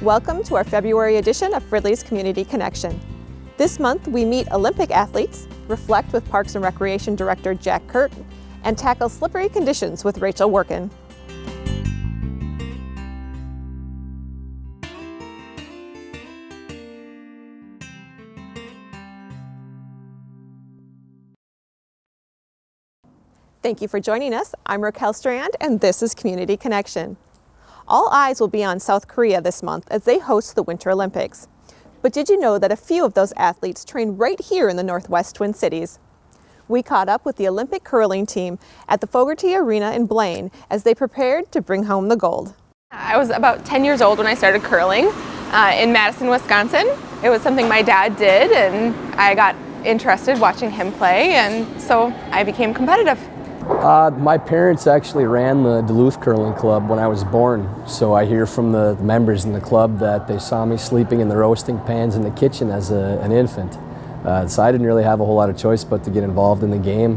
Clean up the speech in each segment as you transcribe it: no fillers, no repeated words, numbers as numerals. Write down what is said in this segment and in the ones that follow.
Welcome to our February edition of Fridley's Community Connection. This month we meet Olympic athletes, reflect with Parks and Recreation Director Jack Kurt, and tackle slippery conditions with Rachel Workin. Thank you for joining us. I'm Raquel Strand, and this is Community Connection. All eyes will be on South Korea this month as they host the Winter Olympics. But did you know that a few of those athletes train right here in the Northwest Twin Cities? We caught up with the Olympic curling team at the Fogarty Arena in Blaine as they prepared to bring home the gold. I was about 10 years old when I started curling in Madison, Wisconsin. It was something my dad did, and I got interested watching him play, and so I became competitive. My parents actually ran the Duluth Curling Club when I was born, so I hear from the members in the club that they saw me sleeping in the roasting pans in the kitchen as an infant. So I didn't really have a whole lot of choice but to get involved in the game,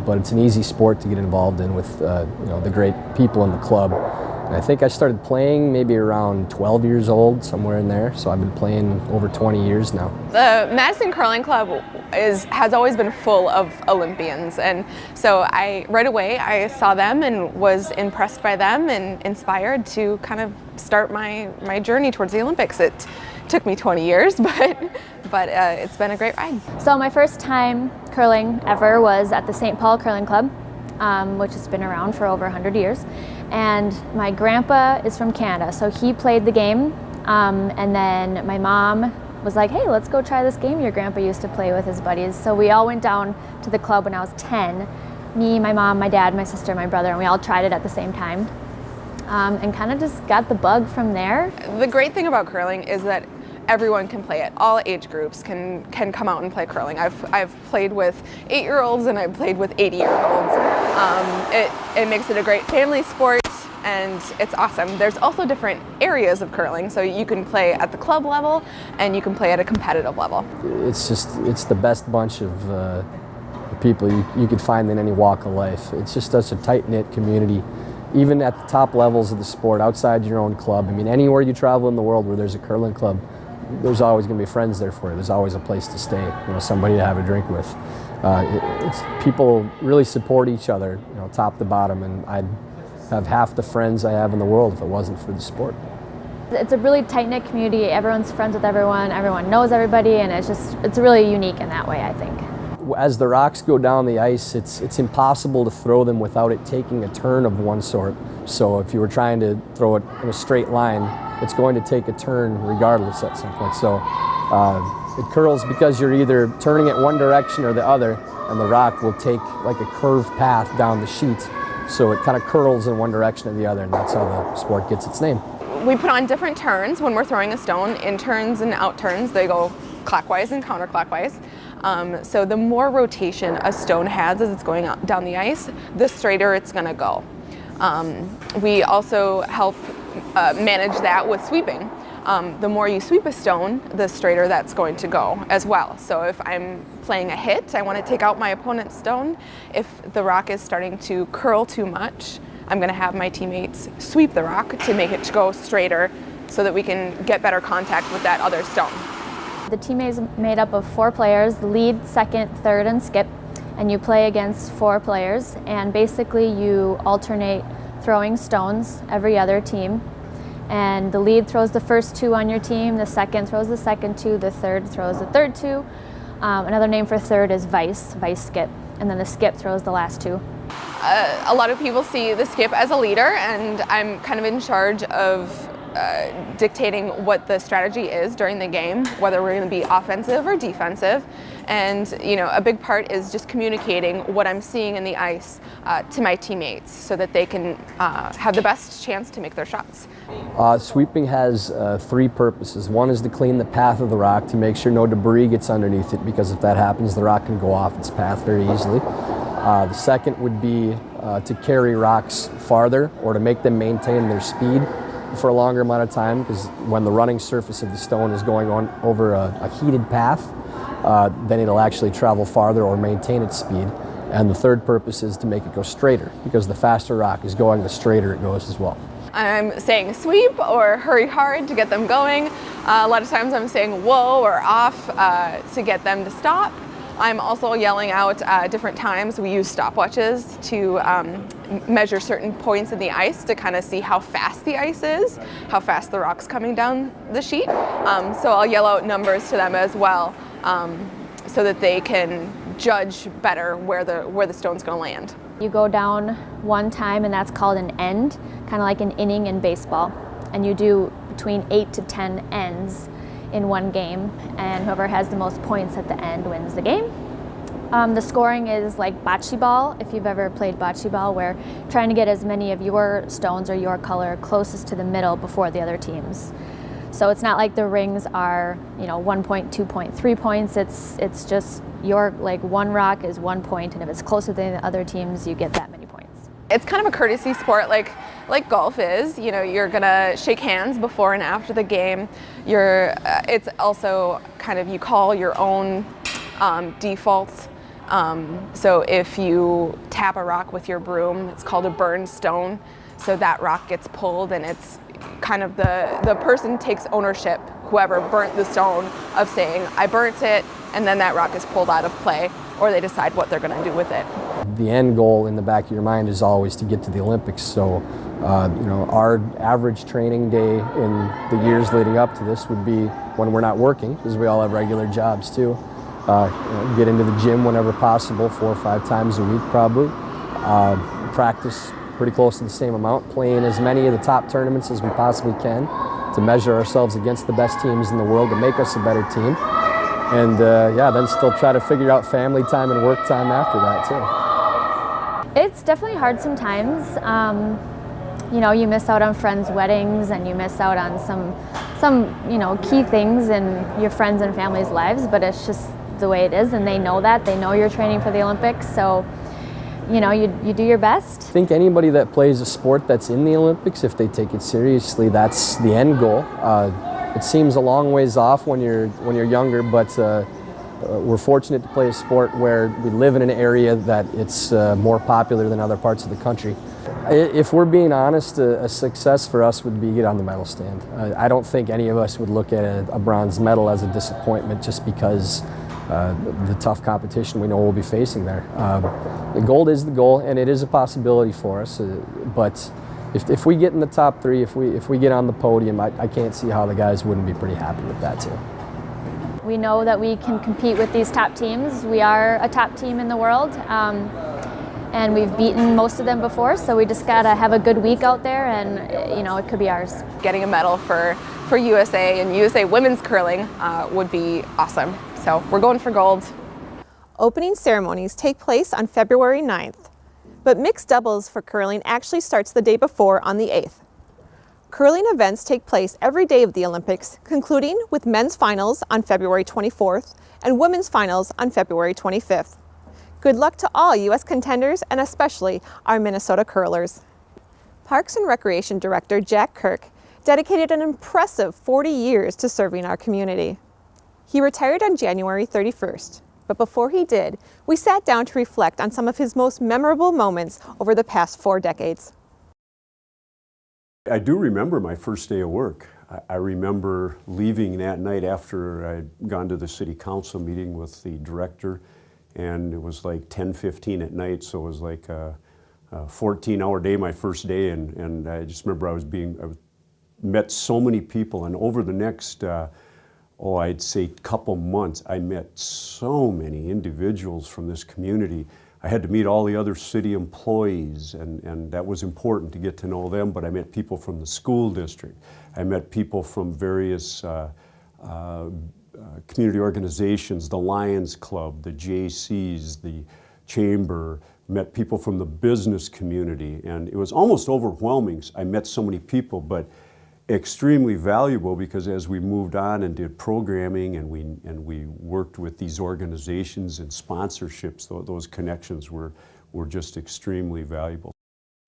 but it's an easy sport to get involved in with the great people in the club. And I think I started playing maybe around 12 years old, somewhere in there, so I've been playing over 20 years now. The Madison Curling Club has always been full of Olympians, and so right away I saw them and was impressed by them and inspired to kind of start my journey towards the Olympics. It took me 20 years, but it's been a great ride. So my first time curling ever was at the St. Paul Curling Club, which has been around for over 100 years. And my grandpa is from Canada, so he played the game. And then my mom was like, hey, let's go try this game your grandpa used to play with his buddies. So we all went down to the club when I was 10. Me, my mom, my dad, my sister, my brother, and we all tried it at the same time. And kind of just got the bug from there. The great thing about curling is that everyone can play it. All age groups can come out and play curling. I've played with 8-year-olds and I've played with 80-year-olds. It makes it a great family sport, and it's awesome. There's also different areas of curling, so you can play at the club level and you can play at a competitive level. It's the best bunch of people you could find in any walk of life. It's just such a tight-knit community. Even at the top levels of the sport, outside your own club. I mean, anywhere you travel in the world where there's a curling club, there's always going to be friends there for you. There's always a place to stay, somebody to have a drink with. People really support each other, top to bottom, and I'd have half the friends I have in the world if it wasn't for the sport. It's a really tight-knit community. Everyone's friends with everyone. Everyone knows everybody, and it's really unique in that way, I think. As the rocks go down the ice, it's impossible to throw them without it taking a turn of one sort. So if you were trying to throw it in a straight line, it's going to take a turn regardless at some point. So it curls because you're either turning it one direction or the other, and the rock will take like a curved path down the sheet. So it kind of curls in one direction or the other, and that's how the sport gets its name. We put on different turns when we're throwing a stone. In turns and out turns, they go clockwise and counterclockwise. So the more rotation a stone has as it's going down the ice, the straighter it's going to go. We also help manage that with sweeping. The more you sweep a stone, the straighter that's going to go as well. So if I'm playing a hit, I want to take out my opponent's stone. If the rock is starting to curl too much, I'm going to have my teammates sweep the rock to make it go straighter so that we can get better contact with that other stone. The team is made up of 4 players, lead, second, third, and skip, and you play against 4 players, and basically you alternate throwing stones every other team. And the lead throws the first 2 on your team, the second throws the second 2, the third throws the third 2. Another name for third is vice skip, and then the skip throws the last 2. A lot of people see the skip as a leader, and I'm kind of in charge of dictating what the strategy is during the game, whether we're going to be offensive or defensive. And a big part is just communicating what I'm seeing in the ice to my teammates so that they can have the best chance to make their shots. Sweeping has 3 purposes. One is to clean the path of the rock to make sure no debris gets underneath it, because if that happens, the rock can go off its path very easily. The second would be to carry rocks farther, or to make them maintain their speed for a longer amount of time, because when the running surface of the stone is going on over a heated path, then it'll actually travel farther or maintain its speed. And the third purpose is to make it go straighter, because the faster rock is going, the straighter it goes as well. I'm saying sweep or hurry hard to get them going. A lot of times I'm saying whoa or off to get them to stop. I'm also yelling out different times. We use stopwatches to measure certain points in the ice to kind of see how fast the ice is, how fast the rock's coming down the sheet. So I'll yell out numbers to them as well, so that they can judge better where the stone's going to land. You go down one time and that's called an end, kind of like an inning in baseball. And you do between 8 to 10 ends in one game, and whoever has the most points at the end wins the game. The scoring is like bocce ball, if you've ever played bocce ball, where trying to get as many of your stones or your color closest to the middle before the other teams. So it's not like the rings are, 1 point, 2 point, 3 points. It's just your, like, one rock is 1 point, and if it's closer than the other teams, you get that many points. It's kind of a courtesy sport, like golf is. You're gonna shake hands before and after the game. It's also kind of, you call your own defaults. So if you tap a rock with your broom, it's called a burn stone. So that rock gets pulled, and it's kind of the person takes ownership, whoever burnt the stone, of saying, I burnt it, and then that rock is pulled out of play, or they decide what they're going to do with it. The end goal in the back of your mind is always to get to the Olympics. So, our average training day in the years leading up to this would be when we're not working, because we all have regular jobs too. Get into the gym whenever possible, 4 or 5 times a week probably. Practice pretty close to the same amount, playing as many of the top tournaments as we possibly can to measure ourselves against the best teams in the world to make us a better team. And then still try to figure out family time and work time after that too. It's definitely hard sometimes. You miss out on friends' weddings, and you miss out on some key things in your friends' and family's lives, but it's just the way it is, and they know that. They know you're training for the Olympics, so you do your best. I think anybody that plays a sport that's in the Olympics, if they take it seriously, that's the end goal. It seems a long ways off when you're younger, but we're fortunate to play a sport where we live in an area that it's more popular than other parts of the country. If we're being honest, a success for us would be get on the medal stand. I don't think any of us would look at a bronze medal as a disappointment just because the tough competition we know we'll be facing there. The gold is the goal, and it is a possibility for us. But if we get in the top 3, if we get on the podium, I can't see how the guys wouldn't be pretty happy with that too. We know that we can compete with these top teams. We are a top team in the world, and we've beaten most of them before. So we just gotta have a good week out there, and it could be ours. Getting a medal for USA and USA women's curling would be awesome. So we're going for gold. Opening ceremonies take place on February 9th, but mixed doubles for curling actually starts the day before on the 8th. Curling events take place every day of the Olympics, concluding with men's finals on February 24th and women's finals on February 25th. Good luck to all U.S. contenders, and especially our Minnesota curlers. Parks and Recreation Director Jack Kirk dedicated an impressive 40 years to serving our community. He retired on January 31st, but before he did, we sat down to reflect on some of his most memorable moments over the past 4 decades. I do remember my first day of work. I remember leaving that night after I'd gone to the city council meeting with the director, and it was like 10:15 at night, so it was like a 14-hour day, my first day, and I just remember I met so many people, and over the next I'd say couple months, I met so many individuals from this community. I had to meet all the other city employees, and that was important to get to know them, but I met people from the school district. I met people from various community organizations, the Lions Club, the JCs, the Chamber, met people from the business community, and it was almost overwhelming. I met so many people, but extremely valuable, because as we moved on and did programming and we worked with these organizations and sponsorships, those connections were just extremely valuable.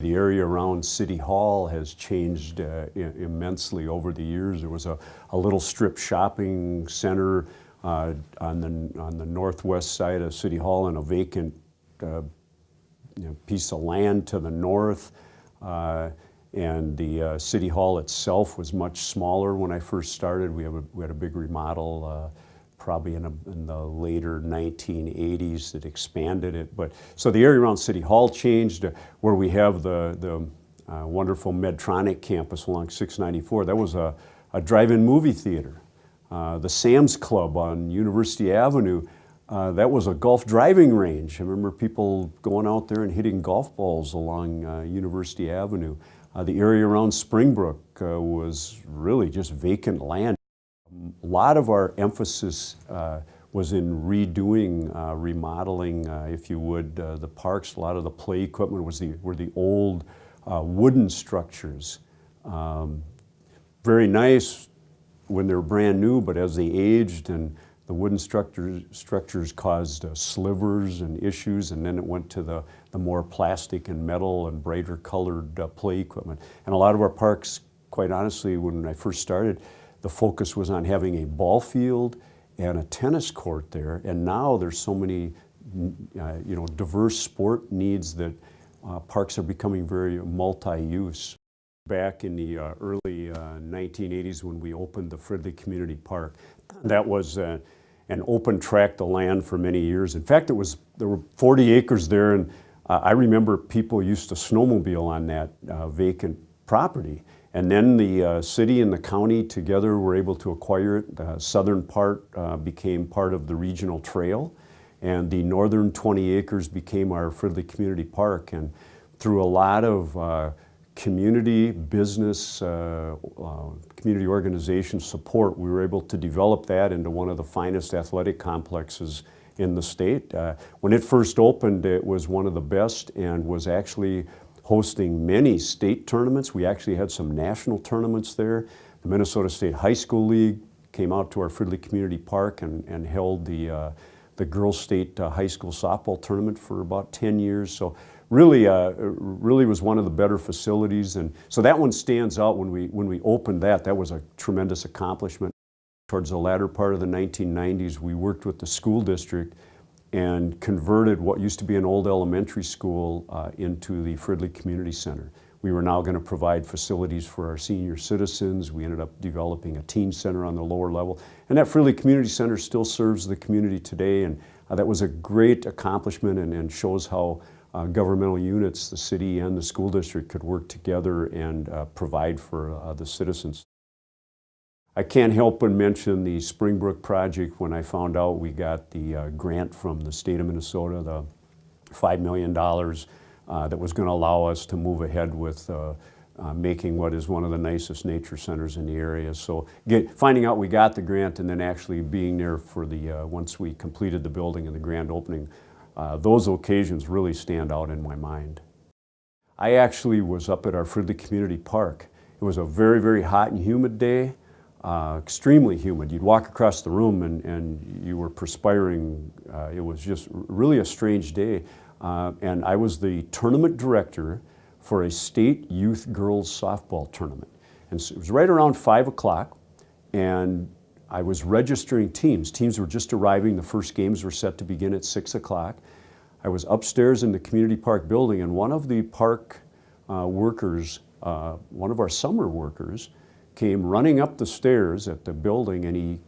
The area around City Hall has changed immensely over the years. There was a little strip shopping center on the northwest side of City Hall, and a vacant piece of land to the north. And the City Hall itself was much smaller when I first started. We had a big remodel probably in the later 1980s that expanded it. But so the area around City Hall changed, where we have the wonderful Medtronic campus along 694. That was a drive-in movie theater. The Sam's Club on University Avenue, that was a golf driving range. I remember people going out there and hitting golf balls along University Avenue. The area around Springbrook was really just vacant land. A lot of our emphasis was in redoing, remodeling, if you would, the parks. A lot of the play equipment were the old wooden structures. Very nice when they were brand new, but as they aged and the wooden structures caused slivers and issues, and then it went to the more plastic and metal and brighter colored play equipment. And a lot of our parks, quite honestly, when I first started, the focus was on having a ball field and a tennis court there. And now there's so many diverse sport needs that parks are becoming very multi-use. Back in the early 1980s when we opened the Fridley Community Park, that was an open tract of land for many years. In fact, there were 40 acres there, and I remember people used to snowmobile on that vacant property. And then the city and the county together were able to acquire it. The southern part became part of the regional trail, and the northern 20 acres became our Fridley Community Park. And through a lot of community, business, community organization support, we were able to develop that into one of the finest athletic complexes in the state. When it first opened, it was one of the best and was actually hosting many state tournaments. We actually had some national tournaments there. The Minnesota State High School League came out to our Fridley Community Park and held the Girls State High School Softball Tournament for about 10 years. So really was one of the better facilities. And so that one stands out. When we opened that was a tremendous accomplishment. Towards the latter part of the 1990s, we worked with the school district and converted what used to be an old elementary school into the Fridley Community Center. We were now going to provide facilities for our senior citizens. We ended up developing a teen center on the lower level. And that Fridley Community Center still serves the community today. And that was a great accomplishment and shows how governmental units, the city and the school district, could work together and provide for the citizens. I can't help but mention the Springbrook project. When I found out we got the grant from the state of Minnesota, the $5 million that was going to allow us to move ahead with making what is one of the nicest nature centers in the area. So finding out we got the grant and then actually being there for the, once we completed the building and the grand opening, those occasions really stand out in my mind. I actually was up at our Fridley Community Park. It was a very, very hot and humid day. Extremely humid. You'd walk across the room and you were perspiring. It was just really a strange day. And I was the tournament director for a state youth girls softball tournament. And so it was right around 5 o'clock, and I was registering teams. Teams were just arriving. The first games were set to begin at 6 o'clock. I was upstairs in the community park building, and one of the park workers, one of our summer workers, came running up the stairs at the building, and he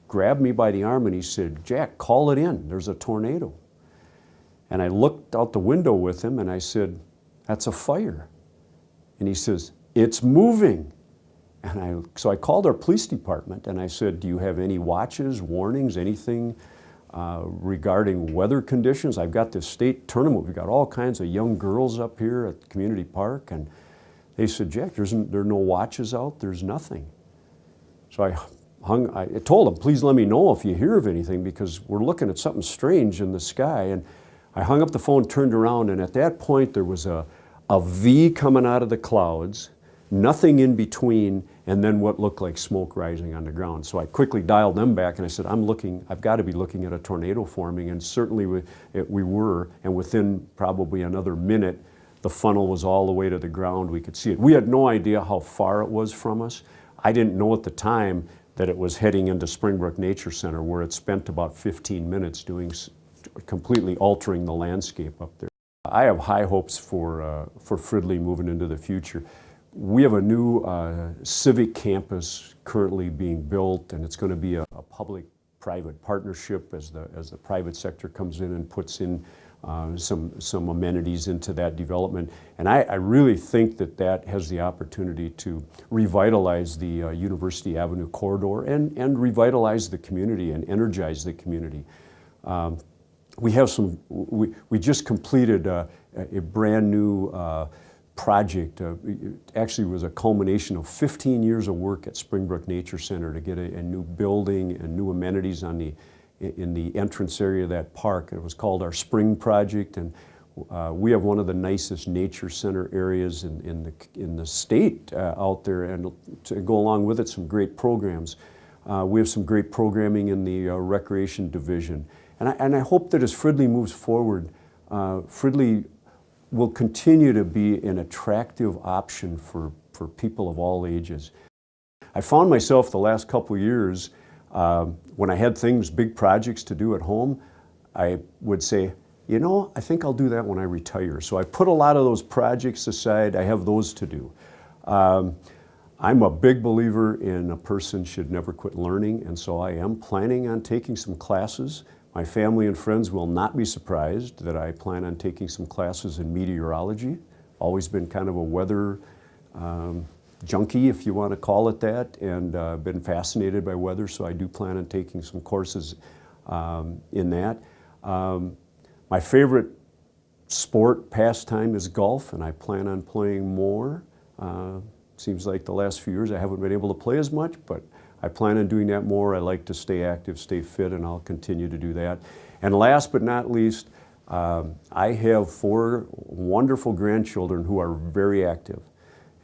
grabbed me by the arm and he said, "Jack, call it in, there's a tornado." And I looked out the window with him and I said, "That's a fire." And he says, "It's moving." And so I called our police department and I said, "Do you have any watches, warnings, anything regarding weather conditions? I've got this state tournament. We've got all kinds of young girls up here at the community park." And they said, "Jack, there are no watches out, there's nothing." So I told them, "Please let me know if you hear of anything, because we're looking at something strange in the sky." And I hung up the phone, turned around, and at that point there was a V coming out of the clouds, nothing in between, and then what looked like smoke rising on the ground. So I quickly dialed them back and I said, I've got to be looking at a tornado forming. And certainly we were, and within probably another minute, the funnel was all the way to the ground. We could see it. We had no idea how far it was from us. I didn't know at the time that it was heading into Springbrook Nature Center, where it spent about 15 minutes completely altering the landscape up there. I have high hopes for Fridley moving into the future. We have a new civic campus currently being built, and it's going to be a public-private partnership as the private sector comes in and puts in some amenities into that development. And I really think that has the opportunity to revitalize the University Avenue corridor and revitalize the community and energize the community. We just completed a brand new project. It actually was a culmination of 15 years of work at Springbrook Nature Center to get a new building and new amenities in the entrance area of that park. It was called our Spring Project, and we have one of the nicest nature center areas in the state out there, and to go along with it, some great programs. We have some great programming in the recreation division, and I hope that as Fridley moves forward, Fridley will continue to be an attractive option for people of all ages. I found myself the last couple of years, when I had big projects to do at home, I would say, you know, I think I'll do that when I retire. So I put a lot of those projects aside. I have those to do. I'm a big believer in a person should never quit learning, and so I am planning on taking some classes. My family and friends will not be surprised that I plan on taking some classes in meteorology. Always been kind of a weather junkie, if you want to call it that, and been fascinated by weather, so I do plan on taking some courses in that. My favorite sport pastime is golf, and I plan on playing more. Seems like the last few years I haven't been able to play as much, but I plan on doing that more. I like to stay active, stay fit, and I'll continue to do that. And last but not least, I have 4 wonderful grandchildren who are very active.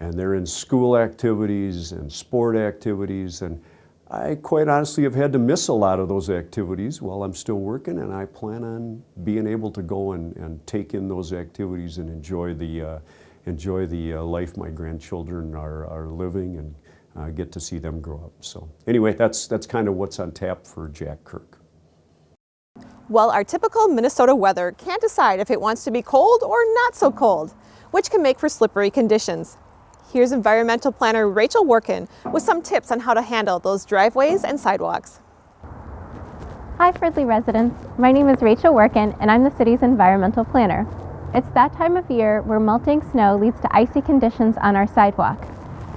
And they're in school activities and sport activities, and I quite honestly have had to miss a lot of those activities while I'm still working, and I plan on being able to go and take in those activities and enjoy the life my grandchildren are living, and get to see them grow up. So anyway, that's kind of what's on tap for Jack Kirk. Well, our typical Minnesota weather can't decide if it wants to be cold or not so cold, which can make for slippery conditions. Here's environmental planner Rachel Workin with some tips on how to handle those driveways and sidewalks. Hi Fridley residents, my name is Rachel Workin and I'm the city's environmental planner. It's that time of year where melting snow leads to icy conditions on our sidewalk.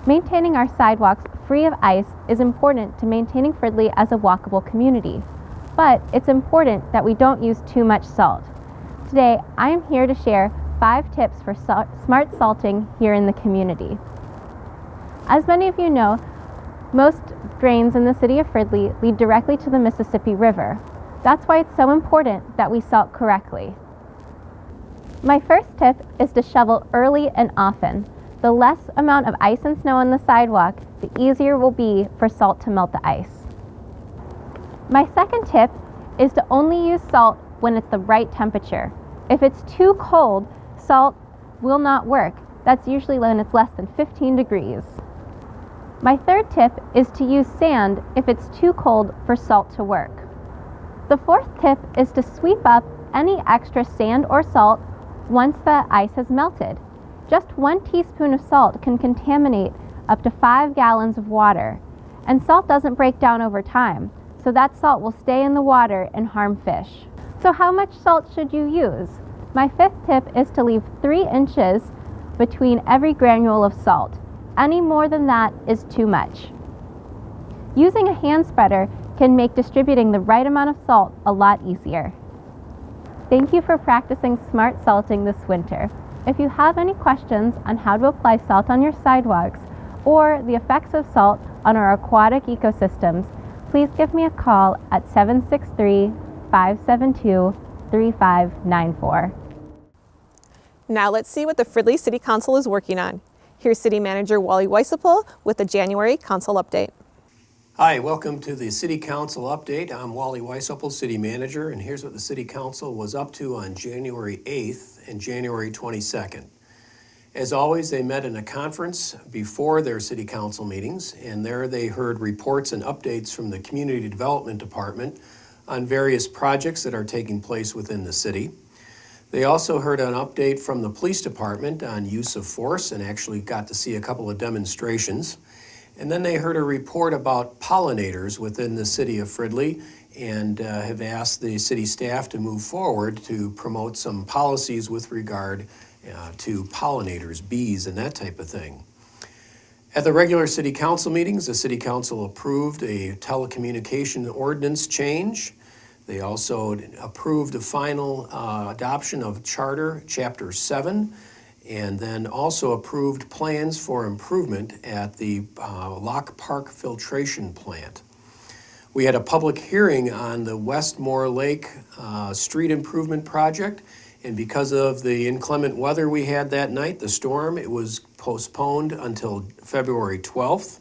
Maintaining our sidewalks free of ice is important to maintaining Fridley as a walkable community, but it's important that we don't use too much salt. Today, I am here to share 5 tips for smart salting here in the community. As many of you know, most drains in the city of Fridley lead directly to the Mississippi River. That's why it's so important that we salt correctly. My first tip is to shovel early and often. The less amount of ice and snow on the sidewalk, the easier it will be for salt to melt the ice. My second tip is to only use salt when it's the right temperature. If it's too cold, salt will not work. That's usually when it's less than 15 degrees. My third tip is to use sand if it's too cold for salt to work. The fourth tip is to sweep up any extra sand or salt once the ice has melted. Just 1 teaspoon of salt can contaminate up to 5 gallons of water, and salt doesn't break down over time, so that salt will stay in the water and harm fish. So how much salt should you use? My 5th tip is to leave 3 inches between every granule of salt. Any more than that is too much. Using a hand spreader can make distributing the right amount of salt a lot easier. Thank you for practicing smart salting this winter. If you have any questions on how to apply salt on your sidewalks or the effects of salt on our aquatic ecosystems, please give me a call at 763-572-3594. Now let's see what the Fridley City Council is working on. Here's City Manager Wally Weisapel with the January Council Update. Hi, welcome to the City Council Update. I'm Wally Weisapel, City Manager, and here's what the City Council was up to on January 8th and January 22nd. As always, they met in a conference before their City Council meetings, and there they heard reports and updates from the Community Development Department on various projects that are taking place within the city. They also heard an update from the police department on use of force and actually got to see a couple of demonstrations. And then they heard a report about pollinators within the city of Fridley and have asked the city staff to move forward to promote some policies with regard to pollinators, bees, and that type of thing. At the regular city council meetings, the city council approved a telecommunication ordinance change. They also approved the final adoption of Charter Chapter 7, and then also approved plans for improvement at the Lock Park filtration plant. We had a public hearing on the Westmore Lake street improvement project, and because of the inclement weather we had that night, the storm, it was postponed until February 12th.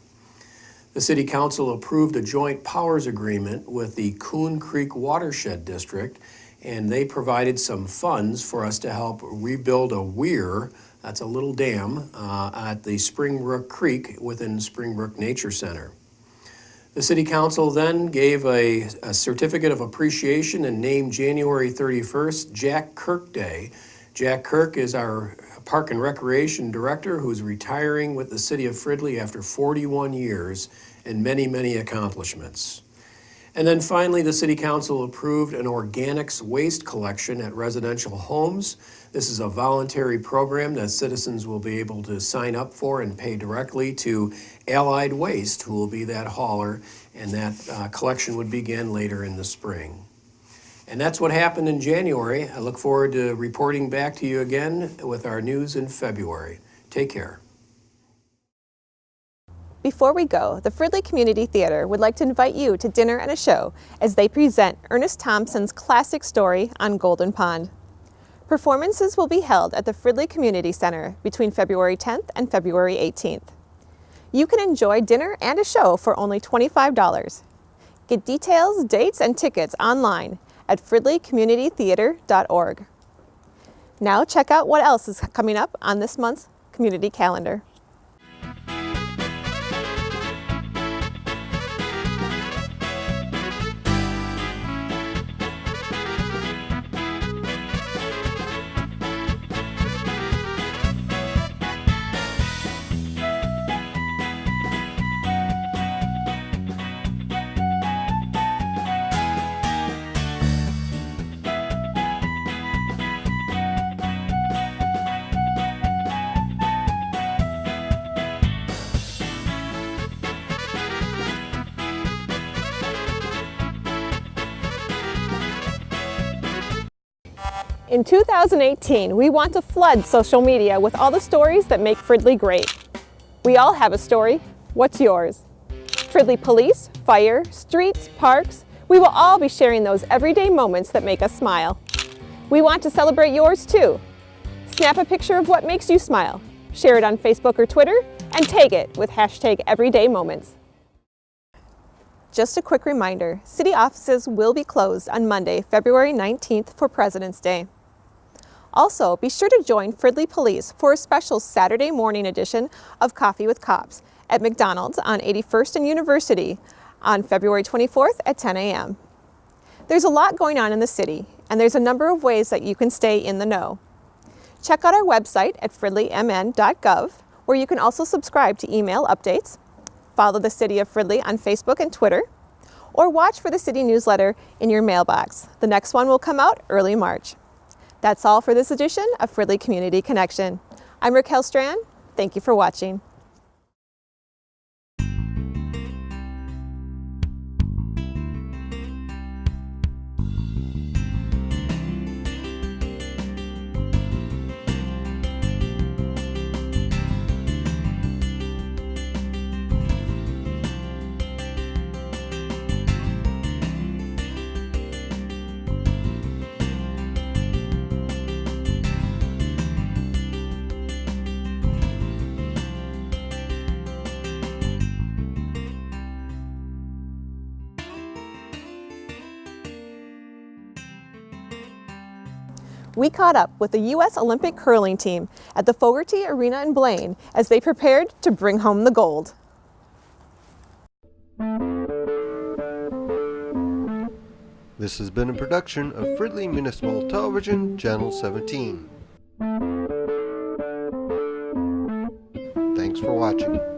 The City Council approved a joint powers agreement with the Coon Creek Watershed District, and they provided some funds for us to help rebuild a weir, that's a little dam, at the Springbrook Creek within Springbrook Nature Center. The City Council then gave a certificate of appreciation and named January 31st Jack Kirk Day. Jack Kirk is our Park and Recreation Director who's retiring with the City of Fridley after 41 years and many, many accomplishments. And then finally, the City Council approved an organics waste collection at residential homes. This is a voluntary program that citizens will be able to sign up for and pay directly to Allied Waste, who will be that hauler, and that collection would begin later in the spring. And that's what happened in January. I look forward to reporting back to you again with our news in February. Take care. Before we go, the Fridley Community Theater would like to invite you to dinner and a show as they present Ernest Thompson's classic story on Golden Pond. Performances will be held at the Fridley Community Center between February 10th and February 18th. You can enjoy dinner and a show for only $25. Get details, dates, and tickets online at fridleycommunitytheater.org. Now check out what else is coming up on this month's community calendar. In 2018, we want to flood social media with all the stories that make Fridley great. We all have a story. What's yours? Fridley Police, Fire, Streets, Parks, we will all be sharing those everyday moments that make us smile. We want to celebrate yours too. Snap a picture of what makes you smile, share it on Facebook or Twitter, and tag it with #EverydayMoments. Just a quick reminder, city offices will be closed on Monday, February 19th for President's Day. Also, be sure to join Fridley Police for a special Saturday morning edition of Coffee with Cops at McDonald's on 81st and University on February 24th at 10 a.m. There's a lot going on in the city, and there's a number of ways that you can stay in the know. Check out our website at fridleymn.gov, where you can also subscribe to email updates, follow the City of Fridley on Facebook and Twitter, or watch for the city newsletter in your mailbox. The next one will come out early March. That's all for this edition of Fridley Community Connection. I'm Raquel Strand. Thank you for watching. We caught up with the U.S. Olympic curling team at the Fogarty Arena in Blaine as they prepared to bring home the gold. This has been a production of Fridley Municipal Television, Channel 17. Thanks for watching.